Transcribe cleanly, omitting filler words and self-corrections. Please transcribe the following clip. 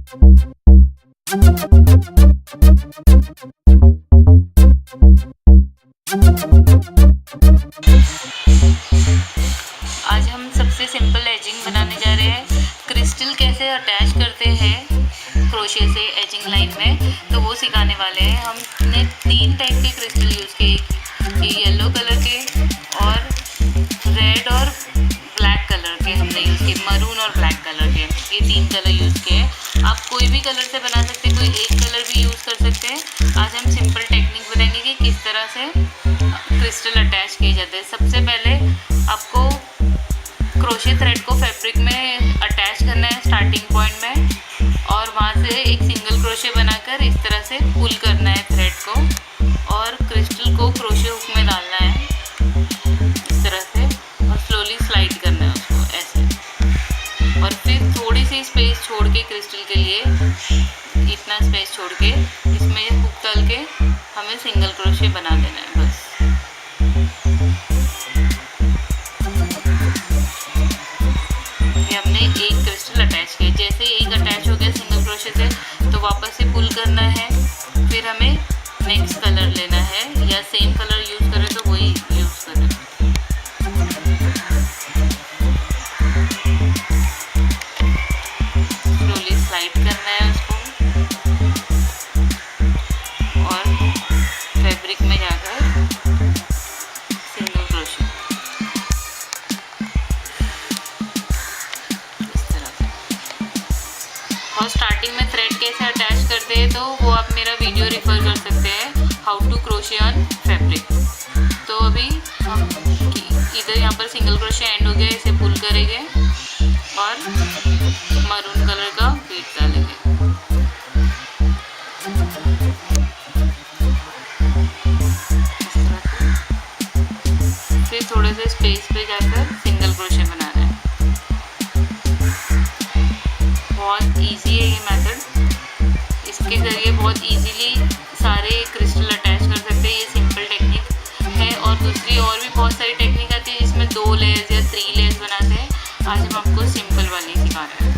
आज हम सबसे सिंपल एजिंग बनाने जा रहे हैं। क्रिस्टल कैसे अटैच करते हैं क्रोशे से एजिंग लाइन में, तो वो सिखाने वाले हैं। हमने 3 टाइप के क्रिस्टल यूज़ किए, ये येलो कलर के और रेड और ब्लैक कलर के हमने यूज़ किए, मरून और ब्लैक कलर के, ये 3 कलर यूज़ किए। आप कोई भी कलर से बना सकते हैं, कोई एक कलर भी यूज़ कर सकते हैं। आज हम सिंपल टेक्निक बताएंगे कि किस तरह से क्रिस्टल अटैच किए जाते हैं। सबसे पहले आपको क्रोशे थ्रेड को फैब्रिक में अटैच करना है स्टार्टिंग पॉइंट में, और वहाँ से एक सिंगल क्रोशे बनाकर इस तरह से पुल करना है थ्रेड को, और क्रिस्टल को क्रोशे हुक में डालना है इस तरह से, और स्लोली स्लाइड करना है उसको ऐसे। और फिर थोड़ी सी स्पेस छोड़ के क्रिस्टल के लिए, इतना स्पेस छोड़ के इसमें हुक डाल के हमें सिंगल क्रोशे बना देना है बस। हमने एक क्रिस्टल अटैच किया, जैसे एक अटैच हो गया सिंगल क्रोशे से तो वापस से पुल करना है। फिर हमें नेक्स्ट कलर लेना है, या सेम कलर यूज़ करें तो वही यूज़ करें। स्लोली स्लाइड करना है उसको, और फैब्रिक में जाकर सिंगल क्रोशे और स्टार्टिंग में थ्रेड कैसे अटैच करते हैं तो वो आप मेरा वीडियो रेफर कर सकते हैं, how to crochet on fabric. तो अभी हम इधर यहाँ पर सिंगल क्रोशे एंड हो गया, इसे पुल करेंगे और मरून कलर का बीट डालेंगे। फिर थोड़े से स्पेस पे जाकर सिंगल क्रोशे बनाना है। बहुत इजी है ये मेथड, इसके ज़रिए बहुत इजीली सारे क्रिस्टल अटैच कर सकते हैं। ये सिंपल टेक्निक है, और दूसरी और भी बहुत सारी टेक्निक आती है जिसमें 2 लेयर्स या 3 लेयर्स बनाते हैं। आज हम आपको सिंपल वाली सिखा रहे हैं।